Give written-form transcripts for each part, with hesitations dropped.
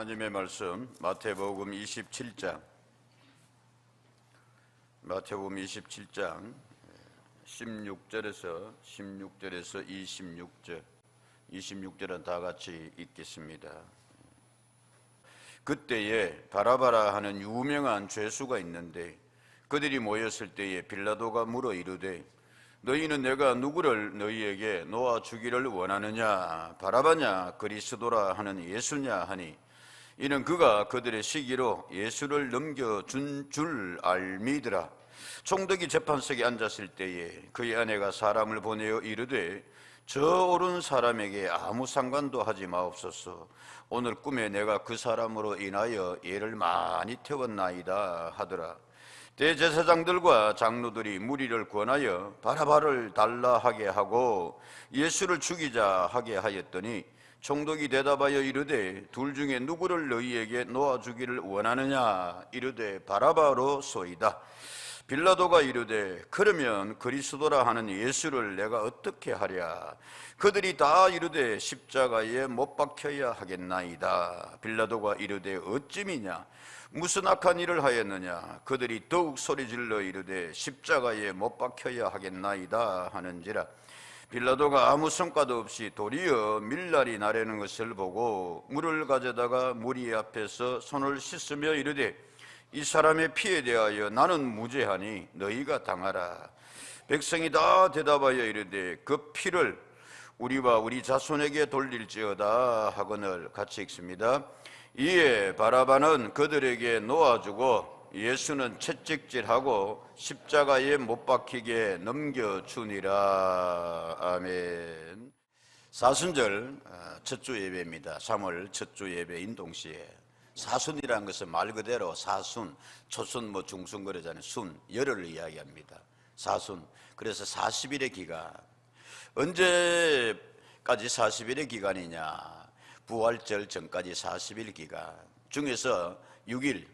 하나님의 말씀 마태복음 27장 16절에서 26절은 다 같이 읽겠습니다. 그때에 바라바라 하는 유명한 죄수가 있는데 그들이 모였을 때에 빌라도가 물어 이르되 너희는 내가 누구를 너희에게 놓아 주기를 원하느냐, 바라바냐, 그리스도라 하는 예수냐 하니 이는 그가 그들의 시기로 예수를 넘겨준 줄 알미더라. 총독이 재판석에 앉았을 때에 그의 아내가 사람을 보내어 이르되 저 오른 사람에게 아무 상관도 하지 마옵소서. 오늘 꿈에 내가 그 사람으로 인하여 애를 많이 태웠나이다 하더라. 대제사장들과 장로들이 무리를 권하여 바라바를 달라 하게 하고 예수를 죽이자 하게 하였더니 총독이 대답하여 이르되 둘 중에 누구를 너희에게 놓아주기를 원하느냐? 이르되 바라바로소이다. 빌라도가 이르되 그러면 그리스도라 하는 예수를 내가 어떻게 하랴? 그들이 다 이르되 십자가에 못 박혀야 하겠나이다. 빌라도가 이르되 어찌미냐? 무슨 악한 일을 하였느냐? 그들이 더욱 소리질러 이르되 십자가에 못 박혀야 하겠나이다 하는지라. 빌라도가 아무 성과도 없이 도리어 밀날이 나려는 것을 보고 물을 가져다가 무리 앞에서 손을 씻으며 이르되 이 사람의 피에 대하여 나는 무죄하니 너희가 당하라. 백성이 다 대답하여 이르되 그 피를 우리와 우리 자손에게 돌릴지어다 하거늘. 같이 읽습니다. 이에 바라바는 그들에게 놓아주고 예수는 채찍질하고 십자가에 못 박히게 넘겨주니라. 아멘. 사순절 첫주 예배입니다. 3월 첫주 예배 인동시에 사순이라는 것은 말 그대로 사순, 초순, 중순 그러잖아요. 순, 열흘을 이야기합니다. 사순. 그래서 40일의 기간. 언제까지 40일의 기간이냐? 부활절 전까지 40일 기간 중에서 6일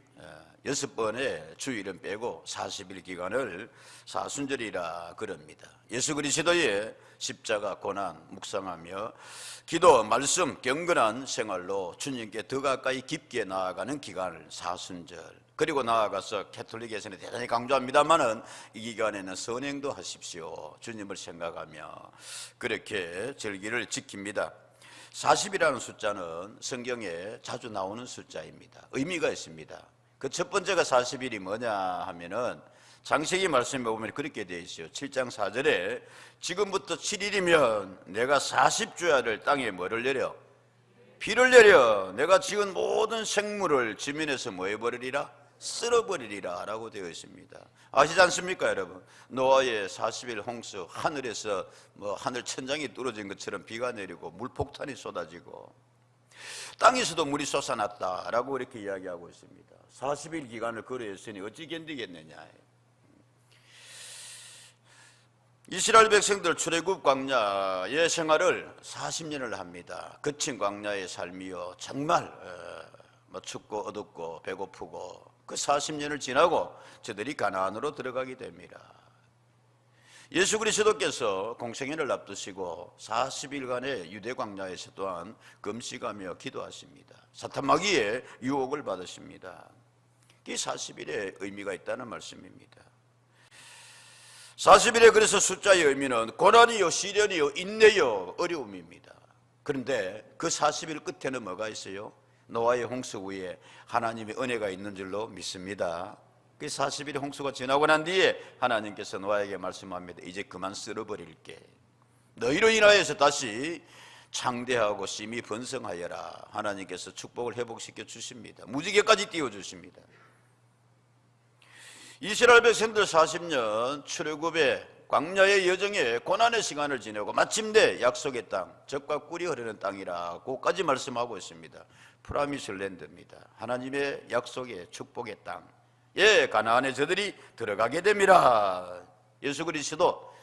6번의 주일은 빼고 40일 기간을 사순절이라 그럽니다. 예수 그리스도의 십자가 고난 묵상하며 기도, 말씀, 경건한 생활로 주님께 더 가까이 깊게 나아가는 기간을 사순절. 그리고 나아가서 캐톨릭에서는 대단히 강조합니다만은 이 기간에는 선행도 하십시오. 주님을 생각하며 그렇게 절기를 지킵니다. 40이라는 숫자는 성경에 자주 나오는 숫자입니다. 의미가 있습니다. 그 첫 번째가 40일이 뭐냐 하면은 창세기 말씀에 보면 그렇게 되어 있어요. 7장 4절에 지금부터 7일이면 내가 40주야를 땅에 뭐를 내려? 비를 내려 내가 지은 모든 생물을 지면에서 뭐 해버리리라? 쓸어버리리라 라고 되어 있습니다. 아시지 않습니까 여러분? 노아의 40일 홍수, 하늘에서 하늘 천장이 뚫어진 것처럼 비가 내리고 물폭탄이 쏟아지고 땅에서도 물이 솟아났다 라고 이렇게 이야기하고 있습니다. 40일 기간을 거래했으니 어찌 견디겠느냐. 이스라엘 백성들 출애굽 광야의 생활을 40년을 합니다. 거친 광야의 삶이요 정말 춥고 어둡고 배고프고 그 40년을 지나고 저들이 가나안으로 들어가게 됩니다. 예수 그리스도께서 공생애를 앞두시고 40일간의 유대 광야에서 또한 금식하며 기도하십니다. 사탄 마귀의 유혹을 받으십니다. 이 40일의 의미가 있다는 말씀입니다. 40일의 그래서 숫자의 의미는 고난이요, 시련이요, 인내요, 어려움입니다. 그런데 그 40일 끝에는 뭐가 있어요? 노아의 홍수 후에 하나님의 은혜가 있는 줄로 믿습니다. 그 40일의 홍수가 지나고 난 뒤에 하나님께서 노아에게 말씀합니다. 이제 그만 쓸어버릴게. 너희로 인하여서 다시 창대하고 심히 번성하여라. 하나님께서 축복을 회복시켜 주십니다. 무지개까지 띄워주십니다. 이스라엘 백성들 40년 출애굽의 광야의 여정에 고난의 시간을 지내고 마침내 약속의 땅, 젖과 꿀이 흐르는 땅이라고까지 말씀하고 있습니다. 프라미스 랜드입니다. 하나님의 약속의 축복의 땅. 예, 가나안에 저들이 들어가게 됩니다. 예수 그리스도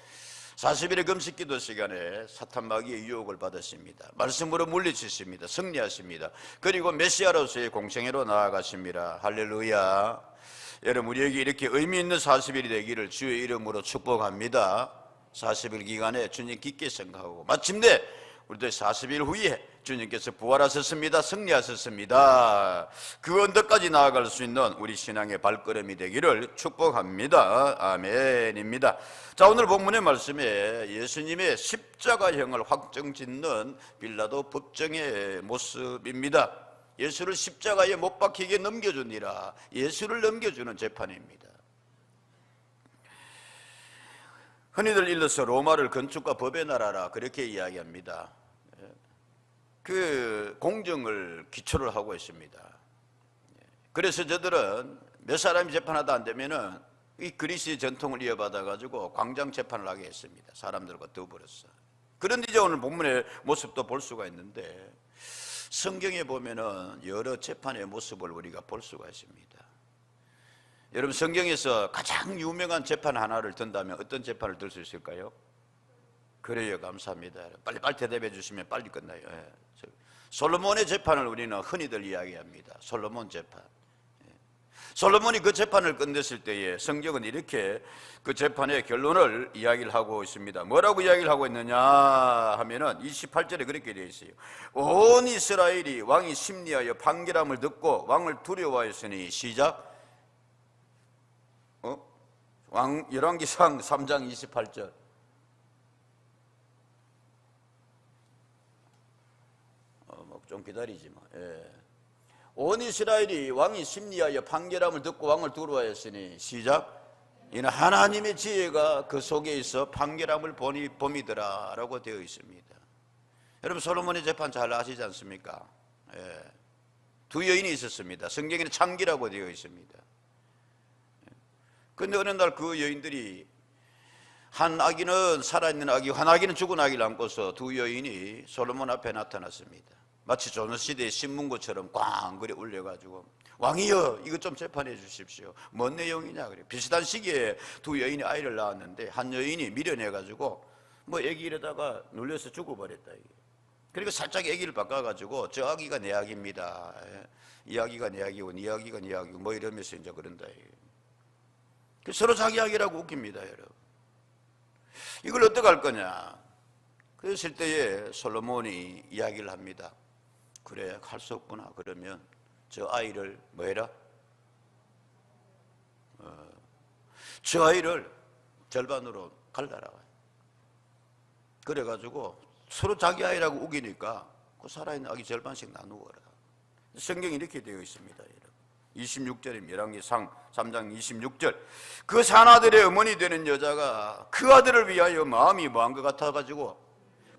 40일의 금식 기도 시간에 사탄 마귀의 유혹을 받으십니다. 말씀으로 물리치십니다. 승리하십니다. 그리고 메시아로서의 공생애로 나아가십니다. 할렐루야. 여러분, 우리에게 이렇게 의미 있는 40일이 되기를 주의 이름으로 축복합니다. 40일 기간에 주님 깊게 생각하고 마침내 우리들 40일 후에 주님께서 부활하셨습니다. 승리하셨습니다. 그 언덕까지 나아갈 수 있는 우리 신앙의 발걸음이 되기를 축복합니다. 아멘입니다. 자, 오늘 본문의 말씀에 예수님의 십자가형을 확정짓는 빌라도 법정의 모습입니다. 예수를 십자가에 못 박히게 넘겨주니라. 예수를 넘겨주는 재판입니다. 흔히들 일러서 로마를 건축과 법의 나라라 그렇게 이야기합니다. 그 공정을 기초를 하고 있습니다. 그래서 저들은 몇 사람이 재판하다 안 되면은 이 그리스의 전통을 이어받아 가지고 광장 재판을 하게 했습니다. 사람들과 더불어서. 그런데 이제 오늘 본문의 모습도 볼 수가 있는데 성경에 보면은 여러 재판의 모습을 우리가 볼 수가 있습니다. 여러분, 성경에서 가장 유명한 재판 하나를 든다면 어떤 재판을 들 수 있을까요? 그래요, 감사합니다. 빨리 대답해 주시면 빨리 끝나요. 솔로몬의 재판을 우리는 흔히들 이야기합니다. 솔로몬 재판. 솔로몬이 그 재판을 끝냈을 때에 성경은 이렇게 그 재판의 결론을 이야기를 하고 있습니다. 뭐라고 이야기를 하고 있느냐 하면은 28절에 그렇게 되어 있어요. 온 이스라엘이 왕이 심리하여 판결함을 듣고 왕을 두려워하였으니 시작. 열왕기상 3장 28절. 좀 기다리지 마. 온 이스라엘이 왕이 심리하여 판결함을 듣고 왕을 두려워하였으니 시작. 이는 하나님의 지혜가 그 속에 있어 판결함을 봄이더라 라고 되어 있습니다. 여러분, 솔로몬의 재판 잘 아시지 않습니까? 두 여인이 있었습니다. 성경에는 창기라고 되어 있습니다. 그런데 어느 날 그 여인들이 한 아기는 살아있는 아기고 한 아기는 죽은 아기를 안고서 두 여인이 솔로몬 앞에 나타났습니다. 마치 조선시대의 신문고처럼 꽝그리 울려가지고 왕이여 이것 좀 재판해 주십시오. 뭔 내용이냐 그래. 비슷한 시기에 두 여인이 아이를 낳았는데 한 여인이 미련해가지고 뭐 아기 이러다가 눌려서 죽어버렸다. 그러니까 살짝 아기를 바꿔가지고 저 아기가 내 아기입니다. 이 아기가 내 아기고 이 아기가 내 아기고 뭐 이러면서 이제 그런다. 서로 자기 아기라고 웃깁니다, 여러분. 이걸 어떻게 할 거냐? 그랬을 때에 솔로몬이 이야기를 합니다. 그래, 할 수 없구나. 그러면 저 아이를 뭐 해라? 저 아이를 절반으로 갈라라. 그래가지고 서로 자기 아이라고 우기니까 그 살아있는 아기 절반씩 나누어라. 성경이 이렇게 되어 있습니다, 여러분. 26절입니다. 열왕기상 3장 26절. 그 산아들의 어머니 되는 여자가 그 아들을 위하여 마음이 뭐한 것 같아가지고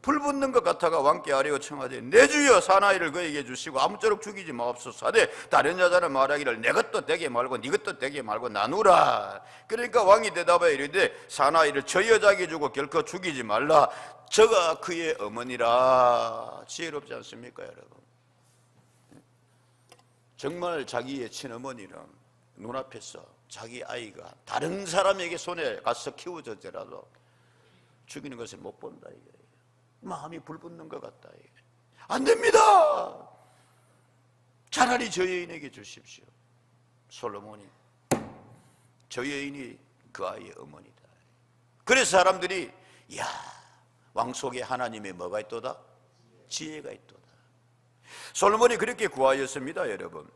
불붙는 것 같아가 왕께 아뢰어 청하되 내 주여 사나이를 그에게 주시고 아무쪼록 죽이지 마옵소서 하되 다른 여자는 말하기를 내 것도 되게 말고 네 것도 되게 말고 나누라. 그러니까 왕이 대답하여 이르되 사나이를 저 여자에게 주고 결코 죽이지 말라. 저가 그의 어머니라. 지혜롭지 않습니까, 여러분? 정말 자기의 친어머니는 눈앞에서 자기 아이가 다른 사람에게 손에 가서 키워졌더라도 죽이는 것을 못 본다 이거예요. 마음이 불붙는 것 같다 이거예요. 안 됩니다. 차라리 저 여인에게 주십시오. 솔로몬이 저 여인이 그 아이의 어머니다. 그래서 사람들이 야, 왕 속에 하나님의 뭐가 있도다? 지혜가 있도다. 솔로몬이 그렇게 구하였습니다, 여러분.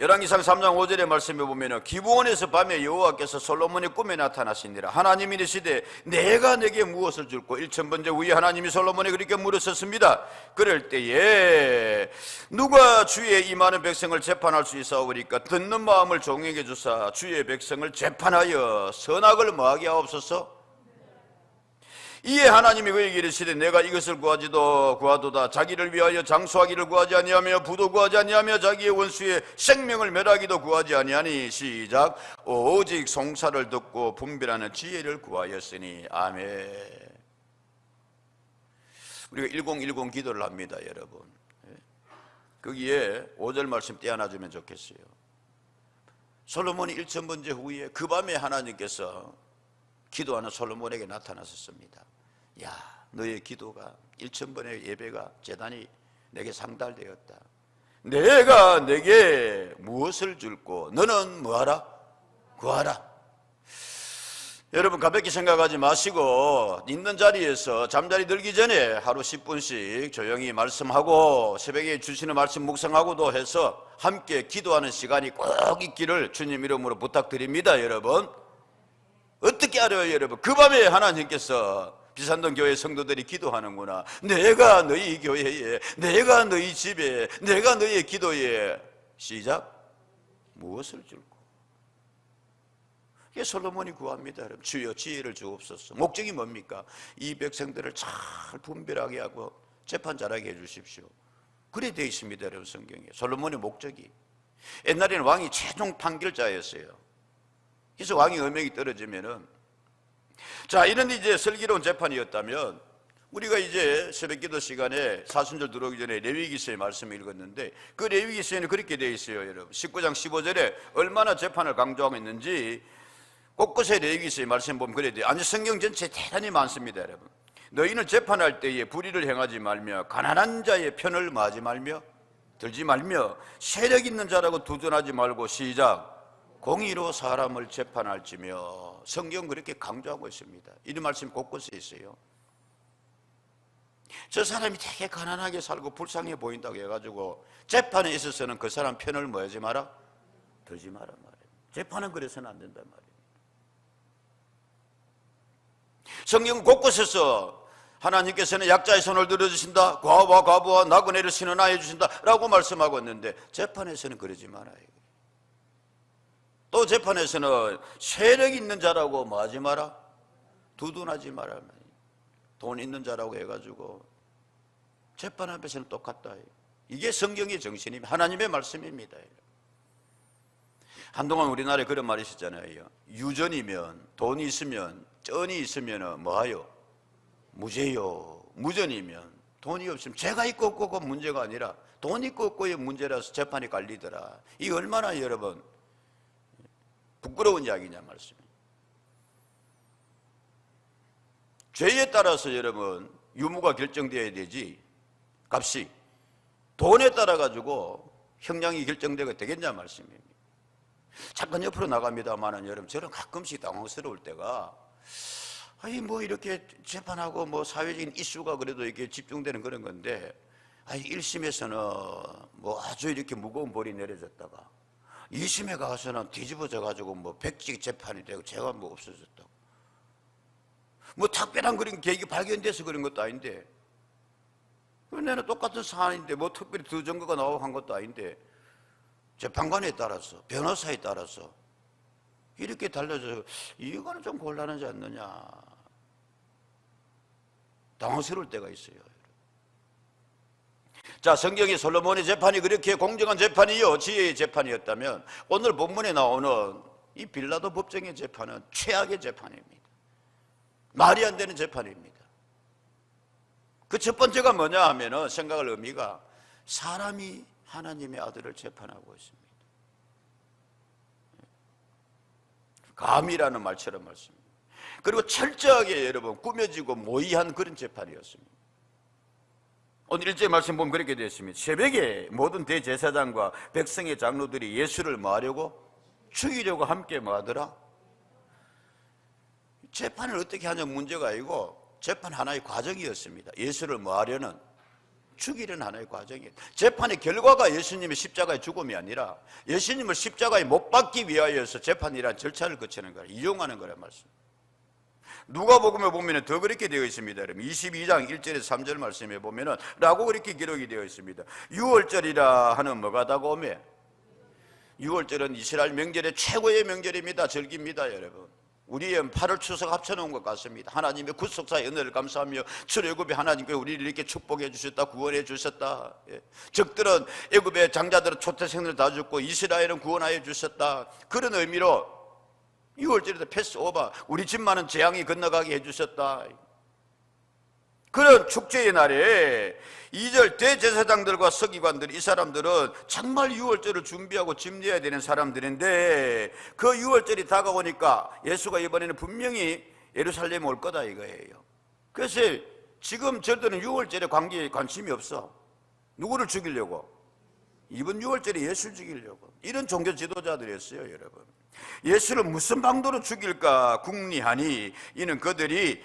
열왕기상 3장 5절의 말씀에 보면 기브온에서 밤에 여호와께서 솔로몬의 꿈에 나타나시니라. 하나님이 이르시되 내가 내게 무엇을 줄고 1000번째 후에 하나님이 솔로몬에 그렇게 물으셨습니다. 그럴 때에 누가 주의 이 많은 백성을 재판할 수 있사오리까? 듣는 마음을 종에게 주사 주의 백성을 재판하여 선악을 뭐하게 하옵소서. 이에 하나님이 그에게 이르시되 내가 이것을 구하도다. 자기를 위하여 장수하기를 구하지 아니하며 부도 구하지 아니하며 자기의 원수의 생명을 멸하기도 구하지 아니하니 시작. 오직 송사를 듣고 분별하는 지혜를 구하였으니. 아멘. 우리가 1010 기도를 합니다, 여러분. 거기에 5절 말씀 떼어놔주면 좋겠어요. 솔로몬이 1000번째 후에 그 밤에 하나님께서 기도하는 솔로몬에게 나타나셨습니다. 야, 너의 기도가 1000번의 예배가 제단이 내게 상달되었다. 내가 내게 무엇을 줄고 너는 뭐하라? 구하라. 여러분 가볍게 생각하지 마시고 있는 자리에서 잠자리 들기 전에 하루 10분씩 조용히 말씀하고 새벽에 주시는 말씀 묵상하고도 해서 함께 기도하는 시간이 꼭 있기를 주님 이름으로 부탁드립니다. 여러분 어떻게 알아요? 여러분 그 밤에 하나님께서 비산동 교회 성도들이 기도하는구나, 내가 너희 교회에, 내가 너희 집에, 내가 너희의 기도에 시작 무엇을 줄고. 이게 솔로몬이 구합니다. 여러분 주여 지혜를 주옵소서. 목적이 뭡니까? 이 백성들을 잘 분별하게 하고 재판 잘하게 해주십시오. 그래 되어 있습니다. 여러분 성경에 솔로몬의 목적이. 옛날에는 왕이 최종 판결자였어요. 그래서 왕이 음행이 떨어지면은, 자 이런 이제 슬기로운 재판이었다면 우리가 이제 새벽기도 시간에 사순절 들어오기 전에 레위기서의 말씀을 읽었는데 그 레위기서에는 그렇게 되어 있어요. 여러분 19장 15절에 얼마나 재판을 강조하고 있는지 곳곳에 레위기서의 말씀 보면 그래야 돼요. 아니 성경 전체에 대단히 많습니다. 여러분 너희는 재판할 때에 불의를 행하지 말며 가난한 자의 편을 마지 말며 들지 말며 세력 있는 자라고 두둔하지 말고 시작 공의로 사람을 재판할지며. 성경 그렇게 강조하고 있습니다. 이런 말씀이 곳곳에 있어요. 저 사람이 되게 가난하게 살고 불쌍해 보인다고 해가지고 재판에 있어서는 그 사람 편을 뭐 하지 마라? 들지 마라 말이에요. 재판은 그래서는 안 된단 말이에요. 성경 곳곳에서 하나님께서는 약자의 손을 들어주신다, 과부와 과부와 나그네를 신원하여 주신다 라고 말씀하고 있는데 재판에서는 그러지 말아요. 또 재판에서는 세력 있는 자라고 뭐 하지 마라? 두둔하지 마라. 돈 있는 자라고 해가지고 재판 앞에서는 똑같다. 이게 성경의 정신입니다. 하나님의 말씀입니다. 한동안 우리나라에 그런 말이 있었잖아요. 유전이면, 돈이 있으면, 쩐이 있으면 뭐하요? 무죄요. 무전이면 돈이 없으면 죄가 있고 없고가 문제가 아니라 돈 있고 없고의 문제라서 재판이 갈리더라. 이게 얼마나 여러분 부끄러운 이야기냐 말씀이에요. 죄에 따라서 여러분 유무가 결정되어야 되지 값이 돈에 따라 가지고 형량이 결정되게 되겠냐 말씀입니다. 잠깐 옆으로 나갑니다만은 여러분 저는 가끔씩 당황스러울 때가 아니 뭐 이렇게 재판하고 뭐 사회적인 이슈가 그래도 이렇게 집중되는 그런 건데 아니 1심에서는 뭐 아주 이렇게 무거운 벌이 내려졌다가 2심에 가서는 뒤집어져 가지고 뭐 백지 재판이 되고 죄가 뭐 없어졌다고 뭐 특별한 그런 계획이 발견돼서 그런 것도 아닌데 내는 똑같은 사안인데 뭐 특별히 더 증거가 나오고 한 것도 아닌데 재판관에 따라서 변호사에 따라서 이렇게 달라져서 이거는 좀 곤란하지 않느냐 당황스러울 때가 있어요. 자 성경의 솔로몬의 재판이 그렇게 공정한 재판이요 지혜의 재판이었다면 오늘 본문에 나오는 이 빌라도 법정의 재판은 최악의 재판입니다. 말이 안 되는 재판입니다. 그 첫 번째가 뭐냐 하면은 생각할 의미가 사람이 하나님의 아들을 재판하고 있습니다. 감이라는 말처럼 말씀입니다. 그리고 철저하게 여러분 꾸며지고 모의한 그런 재판이었습니다. 오늘 1절 말씀 보면 그렇게 되어 있습니다. 새벽에 모든 대제사장과 백성의 장로들이 예수를 뭐하려고? 죽이려고 함께 뭐하더라? 재판을 어떻게 하냐 문제가 아니고 재판 하나의 과정이었습니다. 예수를 뭐하려는? 죽이려는 하나의 과정이에요. 재판의 결과가 예수님의 십자가의 죽음이 아니라 예수님을 십자가에 못 박기 위하여서 재판이라는 절차를 거치는 거라, 이용하는 거란 말씀. 누가복음에 보면 더 그렇게 되어 있습니다. 22장 1절에서 3절 말씀에 보면 라고 그렇게 기록이 되어 있습니다. 6월절이라 하는 뭐가 다가오매? 6월절은 이스라엘 명절의 최고의 명절입니다. 절기입니다. 여러분 우리의 8월 추석 합쳐놓은 것 같습니다. 하나님의 구속사의 은혜를 감사하며 출애굽에 하나님께 우리를 이렇게 축복해 주셨다, 구원해 주셨다. 적들은 애굽의 장자들은 초태생들을 다 죽고 이스라엘은 구원하여 주셨다. 그런 의미로 6월절에도 패스오버 우리 집만은 재앙이 건너가게 해주셨다. 그런 축제의 날에 2절 대제사장들과 서기관들 이 사람들은 정말 6월절을 준비하고 준비해야 되는 사람들인데 그 6월절이 다가오니까 예수가 이번에는 분명히 예루살렘에 올 거다 이거예요. 그래서 지금 저들은 6월절에 관심이 없어. 누구를 죽이려고? 이번 6월절에 예수를 죽이려고. 이런 종교 지도자들이었어요. 여러분 예수를 무슨 방도로 죽일까 궁리하니 이는 그들이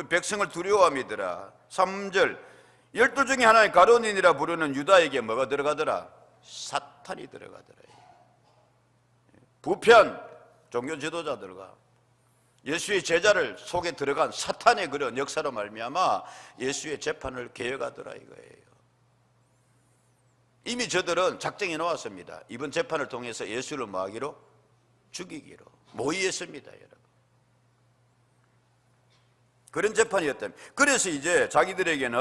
백성을 두려워함이더라. 3절 12 중에 하나의 가룟인이라 부르는 유다에게 뭐가 들어가더라? 사탄이 들어가더라. 부편 종교 지도자들과 예수의 제자를 속에 들어간 사탄의 그런 역사로 말미암아 예수의 재판을 개혁하더라 이거예요. 이미 저들은 작정해 놓았습니다. 이번 재판을 통해서 예수를 뭐하기로? 죽이기로 모의했습니다, 여러분. 그런 재판이었다면, 그래서 이제 자기들에게는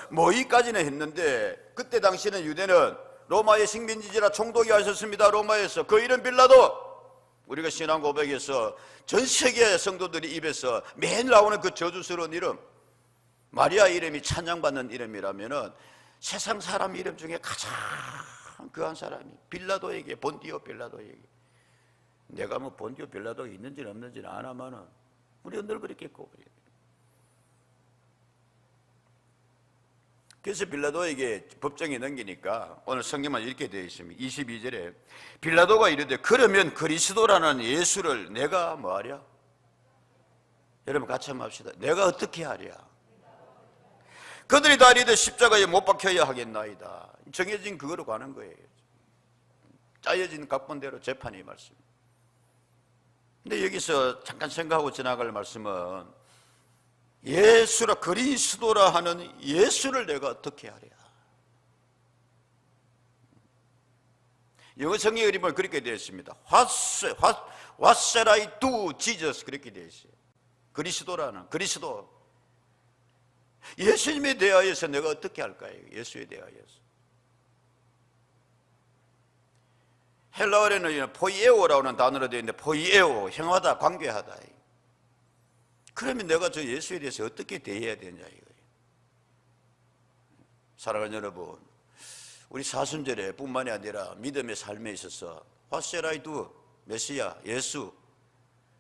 모의까지는 했는데, 그때 당시는 유대는 로마의 식민지지라 총독이 하셨습니다. 로마에서 그 이름 빌라도, 우리가 신앙 고백에서 전 세계 성도들이 입에서 매일 나오는 그 저주스러운 이름, 마리아 이름이 찬양받는 이름이라면은 세상 사람 이름 중에 가장 그한 사람이 빌라도에게, 본디오 빌라도에게, 내가 뭐 본디오 빌라도가 있는지는 없는지는 안 하면은 우리가 늘 그랬겠고. 그래서 빌라도에게 법정에 넘기니까 오늘 성경만 이렇게 되어 있습니다. 22절에 빌라도가 이르되 그러면 그리스도라는 예수를 내가 뭐하랴? 여러분 같이 한번 합시다. 내가 어떻게 하랴? 그들이 다 이르되 십자가에 못 박혀야 하겠나이다. 정해진 그거로 가는 거예요. 짜여진 각본대로 재판이 말씀. 근데 여기서 잠깐 생각하고 지나갈 말씀은 예수라, 그리스도라 하는 예수를 내가 어떻게 하랴? 영어 성경 이름은 그렇게 되어 있습니다. What shall I do, Jesus? 그렇게 되어 있어요. 그리스도라는, 그리스도. 예수님에 대하여서 내가 어떻게 할까요? 예수에 대하여서. 헬라어에는 포이에오라는 단어로 되어 있는데, 포이에오, 행하다, 관계하다. 그러면 내가 저 예수에 대해서 어떻게 대해야 되냐 이거예요. 사랑하는 여러분, 우리 사순절에 뿐만이 아니라 믿음의 삶에 있어서 What shall I do? 메시아,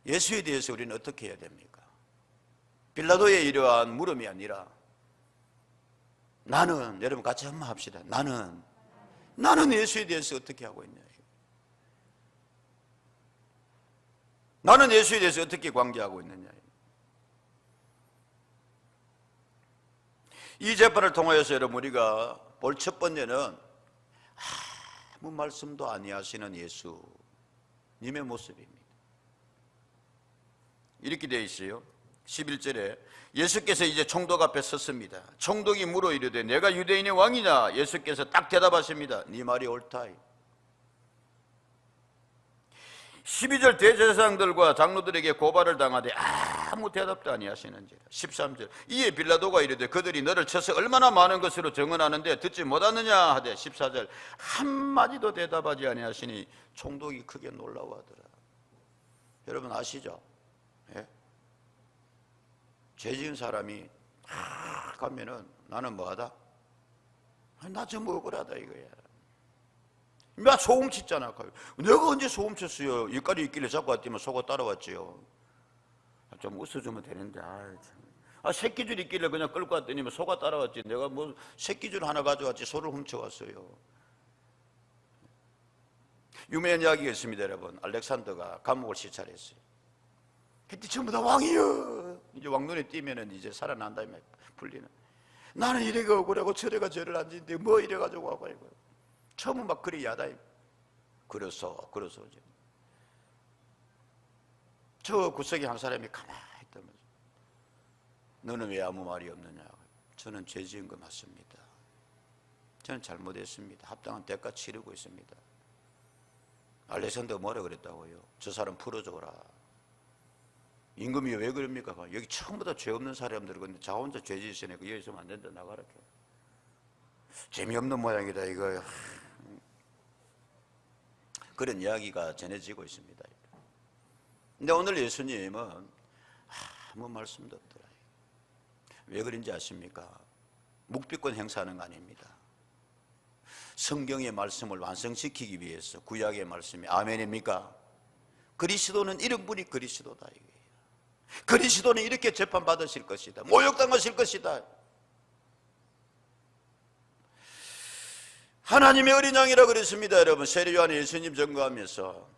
예수에 대해서 우리는 어떻게 해야 됩니까? 빌라도의 이러한 물음이 아니라 나는, 여러분 같이 한번 합시다. 나는 예수에 대해서 어떻게 하고 있냐. 나는 예수에 대해서 어떻게 관계하고 있느냐. 이 재판을 통하여서 여러분 우리가 볼 첫 번째는 아무 말씀도 아니하시는 예수님의 모습입니다. 이렇게 되어 있어요. 11절에 예수께서 이제 총독 앞에 섰습니다. 총독이 물어 이르되 내가 유대인의 왕이냐? 예수께서 딱 대답하십니다. 네 말이 옳다. 12절 대제사장들과 장로들에게 고발을 당하되 아무 대답도 아니하시는지라. 13절 이에 빌라도가 이르되 그들이 너를 쳐서 얼마나 많은 것으로 증언하는데 듣지 못하느냐 하되 14절 한마디도 대답하지 아니하시니 총독이 크게 놀라워하더라. 여러분 아시죠? 예? 죄 지은 사람이 가면은 나는 뭐하다? 나 좀 억울하다 이거야. 나 소금 쳤잖아. 내가 언제 소금 쳤어요? 일가리 있길래 잡고 왔더니 속아 따라왔지요. 좀 웃어주면 되는데. 새끼줄 있길래 그냥 끌고 왔더니 속아 따라왔지. 내가 뭐 새끼줄 하나 가져왔지 소를 훔쳐왔어요. 유명한 이야기가 있습니다, 여러분. 알렉산더가 감옥을 시찰했어요. 그때 전부 다 왕이여. 이제 왕눈에 띄면은 이제 살아난다 풀리는. 나는 이래가 억울하고 저래가 죄를 안 짓는데 뭐 이래가지고 하고 이거. 처음은 막 그리 야다. 그래서 이제 저 구석에 한 사람이 가만히 있다면서 너는 왜 아무 말이 없느냐? 저는 죄 지은 거 맞습니다. 저는 잘못했습니다. 합당한 대가 치르고 있습니다. 알렉산더가 뭐라 그랬다고요? 저 사람 풀어줘라. 임금이 왜 그럽니까? 여기 처음부터 죄 없는 사람들 근데 자 혼자 죄 지으시니까 여기 있으면 안 된다 나가라. 재미없는 모양이다 이거. 그런 이야기가 전해지고 있습니다. 근데 오늘 예수님은 아무 말씀도 없더라. 왜 그런지 아십니까? 묵비권 행사하는 거 아닙니다. 성경의 말씀을 완성시키기 위해서 구약의 말씀이 아멘입니까? 그리스도는 이런 분이 그리스도다 이거예요. 그리스도는 이렇게 재판받으실 것이다. 모욕당하실 것이다. 하나님의 어린 양이라 그랬습니다. 여러분 세례요한이 예수님 증거하면서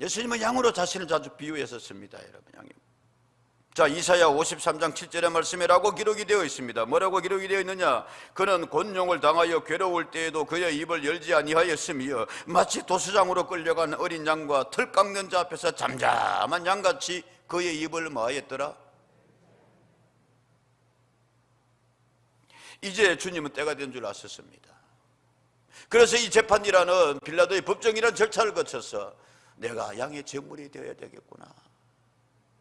예수님은 양으로 자신을 자주 비유했었습니다, 여러분. 양이. 자, 이사야 53장 7절의 말씀이라고 기록이 되어 있습니다. 뭐라고 기록이 되어 있느냐? 그는 곤욕을 당하여 괴로울 때에도 그의 입을 열지 아니하였으며 마치 도수장으로 끌려간 어린 양과 털 깎는 자 앞에서 잠잠한 양같이 그의 입을 뭐하였더라? 이제 주님은 때가 된 줄 아셨습니다. 그래서 이 재판이라는 빌라도의 법정이라는 절차를 거쳐서 내가 양의 제물이 되어야 되겠구나,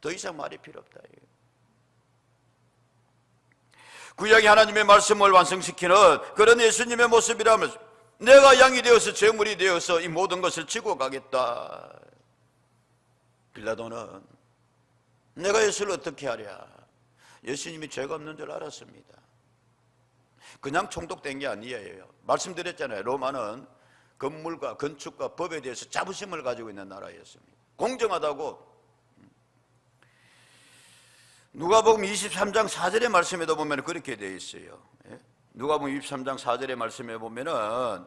더 이상 말이 필요 없다. 구약의 하나님의 말씀을 완성시키는 그런 예수님의 모습이라면 내가 양이 되어서 제물이 되어서 이 모든 것을 지고 가겠다. 빌라도는 내가 예수를 어떻게 하랴? 예수님이 죄가 없는 줄 알았습니다. 그냥 총독된 게 아니에요. 말씀드렸잖아요. 로마는 건물과 건축과 법에 대해서 자부심을 가지고 있는 나라였습니다. 공정하다고. 누가복음 23장 4절의 말씀에도 보면 그렇게 되어 있어요. 누가복음 23장 4절의 말씀에 보면은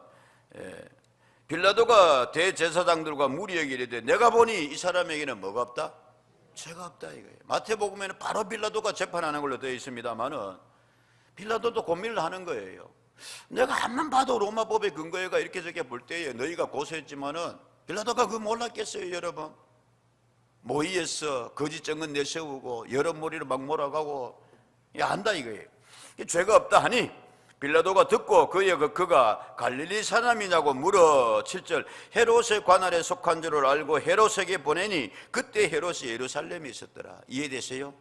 빌라도가 대제사장들과 무리에게 이르되 내가 보니 이 사람에게는 뭐가 없다? 죄가 없다 이거예요. 마태복음에는 바로 빌라도가 재판하는 걸로 되어 있습니다만은 빌라도도 고민을 하는 거예요. 내가 앞만 봐도 로마법의 근거가 이렇게 저렇게 볼 때에 너희가 고소했지만은 빌라도가 그거 몰랐겠어요, 여러분? 모의해서 거짓 증언 내세우고 여러 머리를 막 몰아가고 안다 이거예요. 죄가 없다 하니 빌라도가 듣고 그가 갈릴리 사람이냐고 물어 7절 헤롯의 관할에 속한 줄을 알고 헤롯에게 보내니 그때 헤롯이 예루살렘에 있었더라. 이해되세요?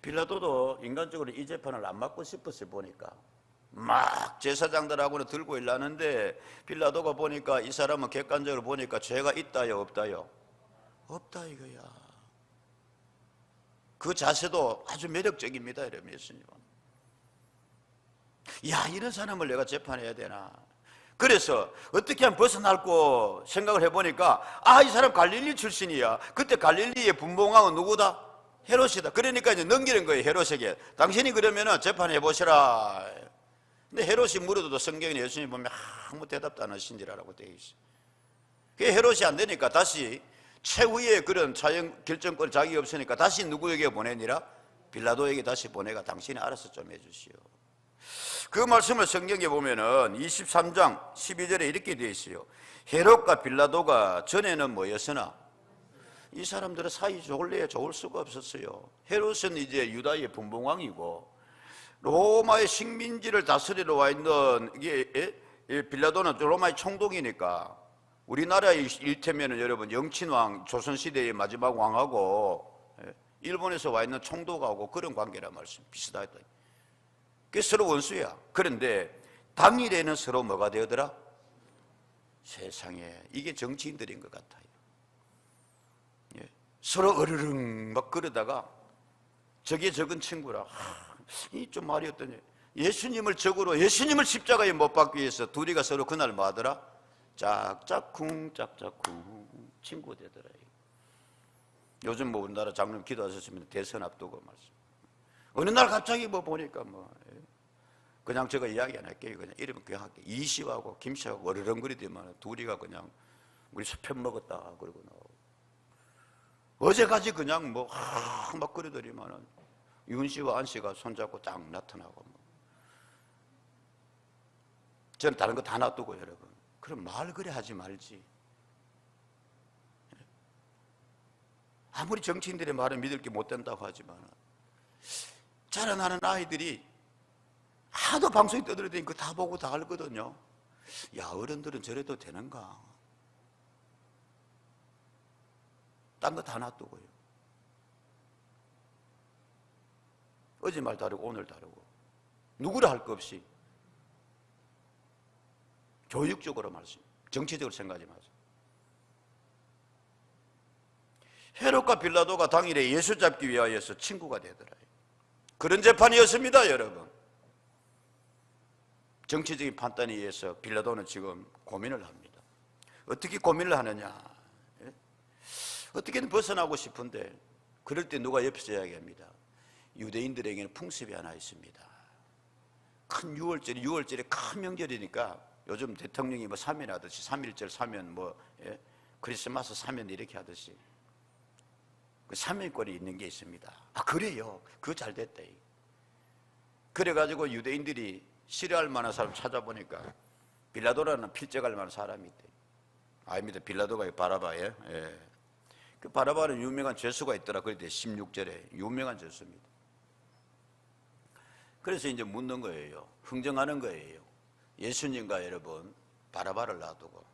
빌라도도 인간적으로 이 재판을 안 받고 싶었어요. 보니까 막 제사장들하고는 들고 일하는데 빌라도가 보니까 이 사람은 객관적으로 보니까 죄가 있다요 없다요? 없다 이거야. 그 자세도 아주 매력적입니다, 여러분. 예수님은 야, 이런 사람을 내가 재판해야 되나. 그래서 어떻게 하면 벗어날고 생각을 해보니까 이 사람 갈릴리 출신이야. 그때 갈릴리의 분봉왕은 누구다? 헤롯이다. 그러니까 이제 넘기는 거예요, 헤롯에게. 당신이 그러면은 재판해 보시라. 근데 헤롯이 물어도 성경에 예수님 보면 아무 대답도 안 하신지라고 되어 있어요. 그게 헤롯이 안 되니까 다시 최후의 그런 자연 결정권 자격이 없으니까 다시 누구에게 보내니라? 빌라도에게 다시 보내가 당신이 알아서 좀 해주시오. 그 말씀을 성경에 보면은 23장 12절에 이렇게 되어 있어요. 헤롯과 빌라도가 전에는 뭐였으나 이 사람들은 사이 좋을래야 좋을 수가 없었어요. 헤롯은 이제 유다의 분봉왕이고 로마의 식민지를 다스리러 와 있는 이게 빌라도는 로마의 총독이니까 우리나라의 일테면은 여러분 영친왕 조선시대의 마지막 왕하고 일본에서 와 있는 총독하고 그런 관계란 말씀 비슷하다. 그게 서로 원수야. 그런데 당일에는 서로 뭐가 되더라? 세상에 이게 정치인들인 것 같아요. 서로 어르릉 막 그러다가 저게 적은 친구라 이 좀 말이 어떠냐, 예수님을 적으로 예수님을 십자가에 못 박기 위해서 둘이가 서로 그날 뭐 하더라? 짝짝쿵 짝짝쿵 친구 되더라. 요즘 뭐 우리나라 장로님 기도하셨으면 대선 앞두고 말씀 어느 날 갑자기 뭐 보니까 뭐 그냥 제가 이야기 안 할게요. 그냥 이름은 그냥 할게요. 이씨하고 김씨하고 어르렁거리더만 둘이가 그냥 우리 수편 먹었다 그러고 나오고 어제까지 그냥 뭐 막 그러더니만은 윤씨와 안씨가 손잡고 딱 나타나고 뭐. 저는 다른 거 다 놔두고 여러분 그럼 말 그래 하지 말지. 아무리 정치인들의 말을 믿을 게 못 된다고 하지만 자라나는 아이들이 하도 방송에 떠들어대니 그거 다 보고 다 알거든요. 야, 어른들은 저래도 되는가? 딴 거 다 놔두고요. 어제 말 다르고 오늘 다르고 누구를 할 거 없이 교육적으로 말씀, 정치적으로 생각하지 마세요. 헤롯과 빌라도가 당일에 예수 잡기 위하여서 친구가 되더라요. 그런 재판이었습니다, 여러분. 정치적인 판단에 의해서 빌라도는 지금 고민을 합니다. 어떻게 고민을 하느냐? 어떻게든 벗어나고 싶은데 그럴 때 누가 옆에서 이야기합니다. 유대인들에게는 풍습이 하나 있습니다. 큰 6월절이 큰 명절이니까 요즘 대통령이 뭐 사면하듯이 3.1절 사면 뭐 크리스마스 사면 이렇게 하듯이 그 사면권이 있는 게 있습니다. 아, 그래요? 그거 잘 됐다. 그래가지고 유대인들이 싫어할 만한 사람 찾아보니까 빌라도라는 필적할 만한 사람이 있대. 아닙니다. 빌라도가 바라바예요. 예. 그 바라바는 유명한 죄수가 있더라. 그랬더니 16절에 유명한 죄수입니다. 그래서 이제 묻는 거예요. 흥정하는 거예요. 예수님과 여러분 바라바를 놔두고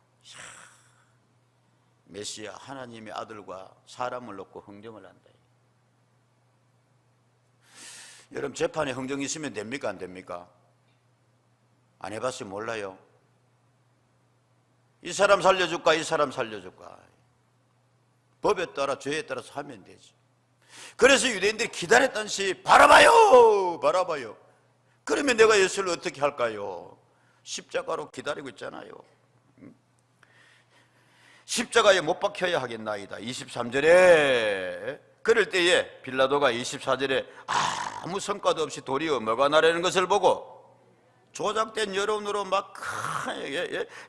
메시아 하나님의 아들과 사람을 놓고 흥정을 한다. 여러분 재판에 흥정이 있으면 됩니까? 안 됩니까? 안 해봤으면 몰라요. 이 사람 살려줄까? 이 사람 살려줄까? 법에 따라 죄에 따라서 하면 되지. 그래서 유대인들이 기다렸던 시 바라봐요 바라봐요. 그러면 내가 예수를 어떻게 할까요? 십자가로 기다리고 있잖아요. 십자가에 못 박혀야 하겠나이다. 23절에 그럴 때에 빌라도가 24절에 아무 성과도 없이 도리어 뭐가 나라는 것을 보고 조작된 여론으로 막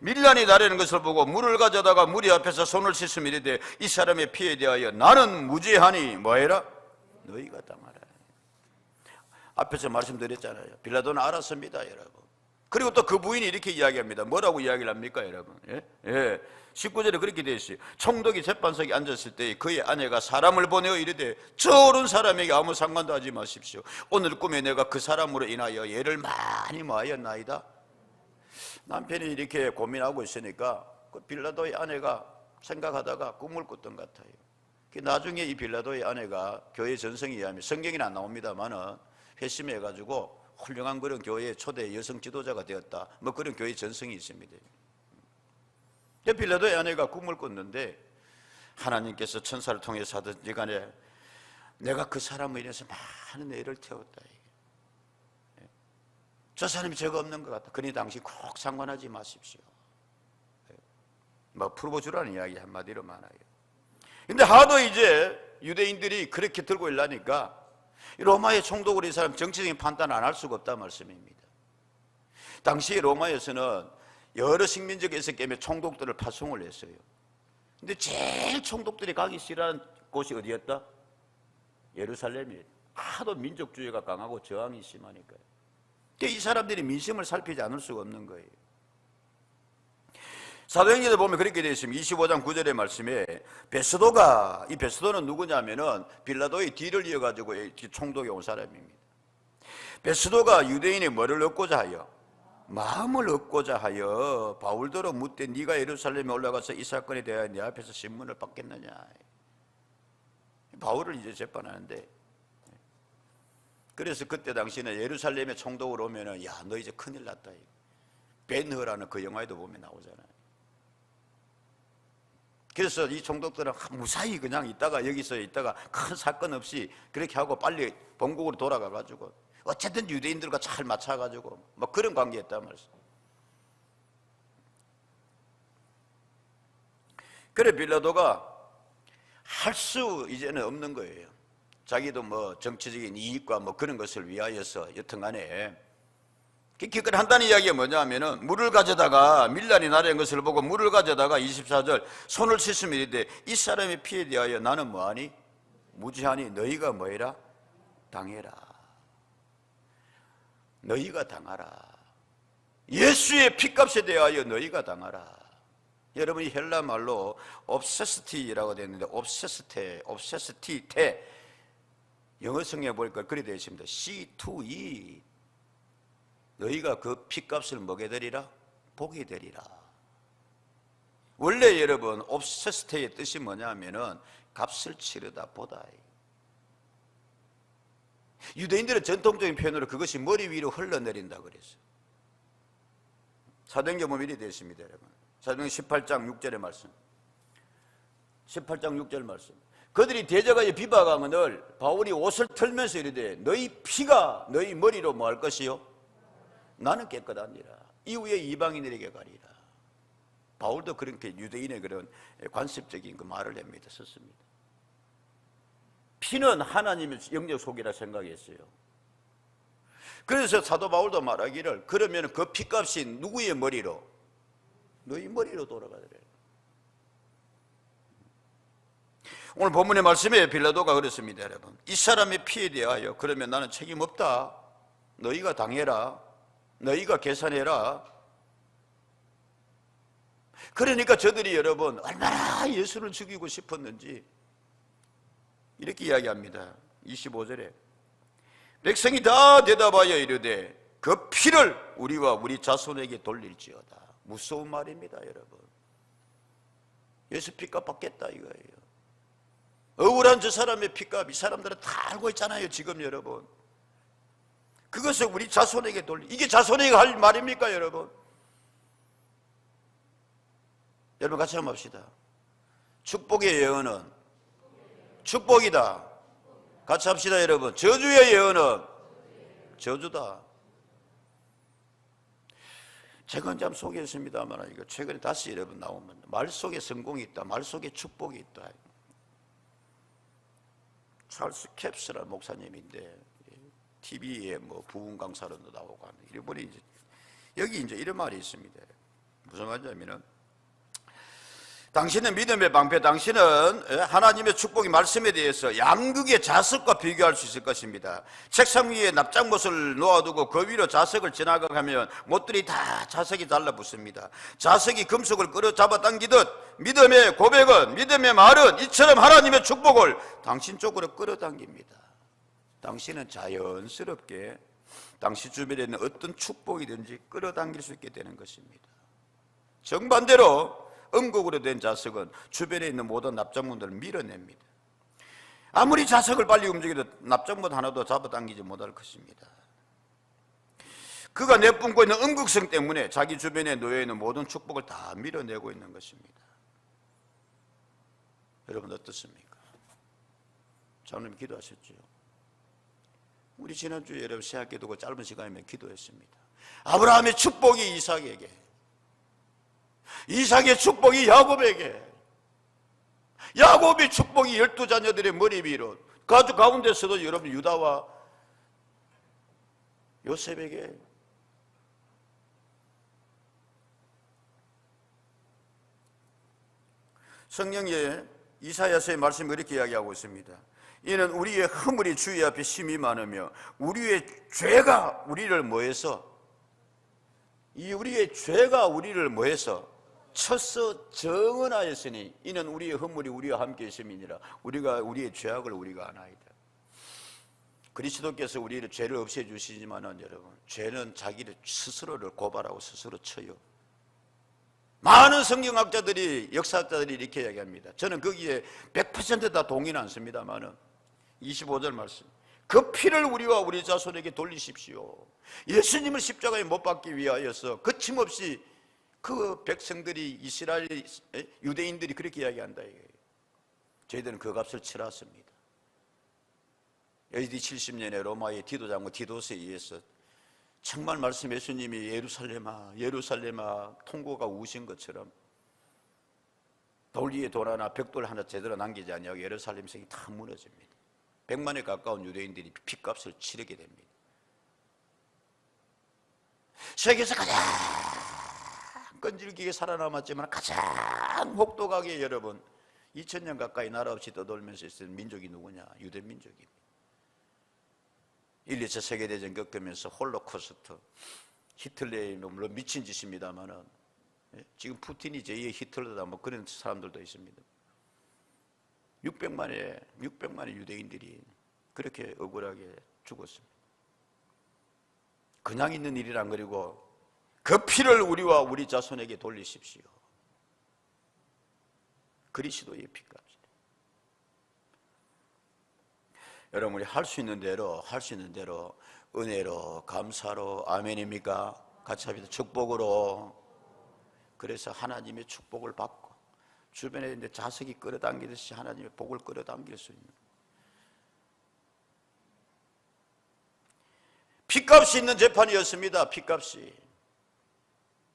밀란이 나라는 것을 보고 물을 가져다가 무리 앞에서 손을 씻으며 이르되 이 사람의 피에 대하여 나는 무죄하니 뭐해라? 너희가 당하라. 앞에서 말씀드렸잖아요. 빌라도는 알았습니다, 여러분. 그리고 또 그 부인이 이렇게 이야기합니다. 뭐라고 이야기를 합니까, 여러분? 19절에 그렇게 되어 있어요. 총독이 재판석에 앉았을 때 그의 아내가 사람을 보내어 이르되 저런 사람에게 아무 상관도 하지 마십시오. 오늘 꿈에 내가 그 사람으로 인하여 얘를 많이 모하였나이다. 남편이 이렇게 고민하고 있으니까 그 빌라도의 아내가 생각하다가 꿈을 꿨던 것 같아요. 나중에 이 빌라도의 아내가 교회 전성에 의하면 성경에는 안 나옵니다만은 회심해가지고 훌륭한 그런 교회의 초대 여성 지도자가 되었다. 뭐 그런 교회 전성이 있습니다. 빌라도의 아내가 꿈을 꿨는데 하나님께서 천사를 통해서 하든지 간에 내가 그 사람을 인해서 많은 애를 태웠다. 저 사람이 죄가 없는 것 같다. 그러니 당신 꼭 상관하지 마십시오. 뭐 풀어주라는 이야기 한마디로 많아요. 근데 하도 이제 유대인들이 그렇게 들고 일라니까 로마의 총독으로 이 사람 정치적인 판단을 안 할 수가 없다는 말씀입니다. 당시 로마에서는 여러 식민지 개혁 때문에 총독들을 파송을 했어요. 근데 제일 총독들이 가기 싫어하는 곳이 어디였다? 예루살렘이에요. 하도 민족주의가 강하고 저항이 심하니까요. 이 사람들이 민심을 살피지 않을 수가 없는 거예요. 사도행전에 보면 그렇게 되어 있습니다. 25장 9절의 말씀에 베스도가, 이 베스도는 누구냐면은 빌라도의 뒤를 이어가지고 총독에 온 사람입니다. 베스도가 유대인의 뭐를 얻고자 하여? 마음을 얻고자 하여 바울더러 묻되 네가 예루살렘에 올라가서 이 사건에 대하여 내 앞에서 신문을 받겠느냐. 바울을 이제 재판하는데, 그래서 그때 당시에는 예루살렘의 총독으로 오면은 야, 너 이제 큰일 났다. 벤허라는 그 영화에도 보면 나오잖아요. 그래서 이 총독들은 무사히 그냥 여기서 있다가 큰 사건 없이 그렇게 하고 빨리 본국으로 돌아가가지고 어쨌든 유대인들과 잘 맞춰가지고 뭐 그런 관계였단 말이죠. 그래 빌라도가 할 수 이제는 없는 거예요. 자기도 뭐 정치적인 이익과 뭐 그런 것을 위하여서 여튼간에 기껏 한다는 이야기가 뭐냐면은 물을 가져다가 밀란이 나라는 것을 보고 물을 가져다가 24절 손을 씻으며 이르되 이 사람의 피에 대하여 나는 뭐하니? 무죄하니 너희가 뭐해라? 당해라. 너희가 당하라. 예수의 피값에 대하여 너희가 당하라. 여러분이 헬라 말로 obsessity라고 되어 있는데 obsessity 영어 성경에 보니까 그렇게 되어 있습니다. C2E 너희가 그 피값을 뭐게 되리라? 보게 되리라. 원래 여러분 obsessity의 뜻이 뭐냐면은 값을 치르다 보다. 유대인들의 전통적인 표현으로 그것이 머리 위로 흘러내린다 그랬어요. 사도행전 보면 이렇게 되어 있습니다, 여러분. 사도행전 18장 6절의 말씀. 18장 6절 말씀. 그들이 대적하여 비방하거늘 바울이 옷을 털면서 이르되 너희 피가 너희 머리로 뭐 할 것이요? 나는 깨끗하니라. 이후에 이방인에게 가리라. 바울도 그렇게 유대인의 그런 관습적인 그 말을 합니다. 썼습니다. 피는 하나님의 영적 속이라 생각했어요. 그래서 사도 바울도 말하기를 그러면 그 피값이 누구의 머리로? 너희 머리로 돌아가더래. 오늘 본문의 말씀에 빌라도가 그랬습니다. 여러분, 이 사람의 피에 대하여 그러면 나는 책임 없다. 너희가 당해라. 너희가 계산해라. 그러니까 저들이 여러분 얼마나 예수를 죽이고 싶었는지 이렇게 이야기합니다. 25절에 백성이 다 대답하여 이르되 그 피를 우리와 우리 자손에게 돌릴지어다. 무서운 말입니다. 여러분, 예수 피값 받겠다 이거예요. 억울한 저 사람의 피값, 이 사람들은 다 알고 있잖아요. 지금 여러분, 그것을 우리 자손에게 이게 자손에게 할 말입니까? 여러분, 여러분 같이 한번 합시다. 축복의 예언은 축복이다. 같이 합시다. 여러분, 저주의 예언은 저주다. 제가 한번 소개했습니다만 이거 최근에 다시 여러분 나오면 말 속에 성공이 있다, 말 속에 축복이 있다. 찰스 캡스라는 목사님인데 TV에 뭐 부흥 강사로도 나오고 하는 이분이 이제 여기 이제 이런 말이 있습니다. 무슨 말이냐면은 당신은 믿음의 방패, 당신은 하나님의 축복의 말씀에 대해서 양극의 자석과 비교할 수 있을 것입니다. 책상 위에 납작못을 놓아두고 그 위로 자석을 지나가면 못들이 다 자석이 달라붙습니다. 자석이 금속을 끌어 잡아당기듯 믿음의 고백은, 믿음의 말은 이처럼 하나님의 축복을 당신 쪽으로 끌어당깁니다. 당신은 자연스럽게 당신 주변에 있는 어떤 축복이든지 끌어당길 수 있게 되는 것입니다. 정반대로 음곡으로 된 자석은 주변에 있는 모든 납작물들을 밀어냅니다. 아무리 자석을 빨리 움직여도 납작물 하나도 잡아당기지 못할 것입니다. 그가 내뿜고 있는 음극성 때문에 자기 주변에 놓여있는 모든 축복을 다 밀어내고 있는 것입니다. 여러분 어떻습니까? 장로님 기도하셨죠? 우리 지난주에 여러분 새학 기도고 짧은 시간이면 기도했습니다. 아브라함의 축복이 이삭에게, 이삭의 축복이 야곱에게, 야곱의 축복이 12자녀들의 머리 위로, 가족 가운데서도 여러분 유다와 요셉에게, 성경에 이사야서의 말씀이 이렇게 이야기하고 있습니다. 이는 우리의 허물이 주의 앞에 심히 많으며 우리의 죄가 우리를 뭐해서, 우리의 죄가 우리를 뭐해서 쳐서 정언하였으니 이는 우리의 허물이 우리와 함께 있음이니라. 우리가 우리의 죄악을 우리가 아나이다. 그리스도께서 우리의 죄를 없애 주시지만은 여러분, 죄는 자기를 스스로를 고발하고 스스로 쳐요. 많은 성경학자들이, 역사학자들이 이렇게 이야기합니다. 저는 거기에 100% 다 동의는 않습니다만은 25절 말씀, 그 피를 우리와 우리 자손에게 돌리십시오. 예수님을 십자가에 못 박기 위하여서 거침없이 그 백성들이, 이스라엘 유대인들이 그렇게 이야기한다 이거예요. 저희들은 그 값을 치렀습니다. AD 70년에 로마의 디도 장군 디도스에 의해서 정말 말씀, 예수님이 예루살렘아 예루살렘아 통고가 우신 것처럼 돌 위에 돌 하나, 벽돌 하나 제대로 남기지 않냐고 예루살렘 성이 다 무너집니다. 100만에 가까운 유대인들이 피값을 치르게 됩니다. 세계에서 가장 끈질기게 살아남았지만 가장 혹독하게 여러분 2000년 가까이 나라 없이 떠돌면서 있는 민족이 누구냐? 유대 민족입니다. 1, 2차 세계대전 겪으면서 홀로코스트, 히틀러의 물론 미친 짓입니다만은 지금 푸틴이 제2의 히틀러다 뭐 그런 사람들도 있습니다. 600만의 유대인들이 그렇게 억울하게 죽었습니다. 그냥 있는 일이란, 그리고 그 피를 우리와 우리 자손에게 돌리십시오. 그리스도의 피값이다. 여러분, 우리 할 수 있는 대로 은혜로, 감사로, 아멘입니까? 같이 합시다. 축복으로. 그래서 하나님의 축복을 받고 주변에 있는 자석이 끌어당기듯이 하나님의 복을 끌어당길 수 있는, 피값이 있는 재판이었습니다. 피값이.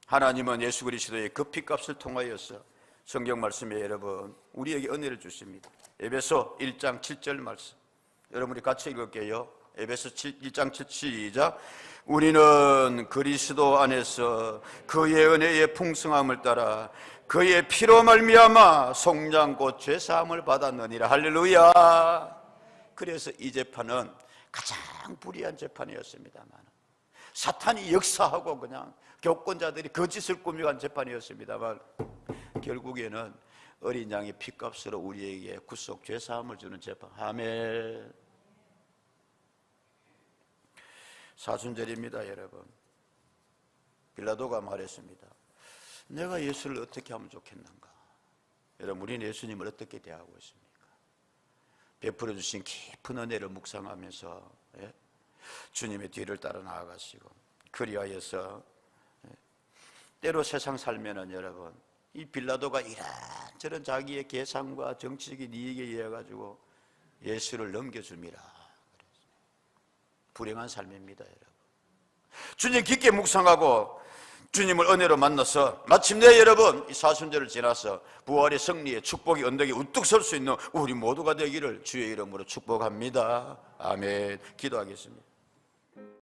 하나님은 예수 그리스도의 그 피값을 통하여서 성경 말씀에 여러분 우리에게 은혜를 주십니다. 에베소 1장 7절 말씀, 여러분이 같이 읽을게요. 에베소 1장 7 시작. 우리는 그리스도 안에서 그의 은혜의 풍성함을 따라 그의 피로 말미암아 속량 곧 죄사함을 받았느니라. 할렐루야. 그래서 이 재판은 가장 불의한 재판이었습니다만, 사탄이 역사하고 그냥 교권자들이 거짓을 꾸며간 재판이었습니다만, 결국에는 어린 양의 피값으로 우리에게 구속 죄사함을 주는 재판. 아멘. 사순절입니다, 여러분. 빌라도가 말했습니다. 내가 예수를 어떻게 하면 좋겠는가? 여러분, 우리는 예수님을 어떻게 대하고 있습니까? 베풀어 주신 깊은 은혜를 묵상하면서 주님의 뒤를 따라 나아가시고, 그리하여서 때로 세상 살면은 여러분, 이 빌라도가 이런저런 자기의 계산과 정치적인 이익에 의해 가지고 예수를 넘겨줍니다. 불행한 삶입니다, 여러분. 주님 깊게 묵상하고 주님을 은혜로 만나서 마침내 여러분, 이 사순절을 지나서 부활의 승리의 축복의 언덕에 우뚝 설 수 있는 우리 모두가 되기를 주의 이름으로 축복합니다. 아멘. 기도하겠습니다.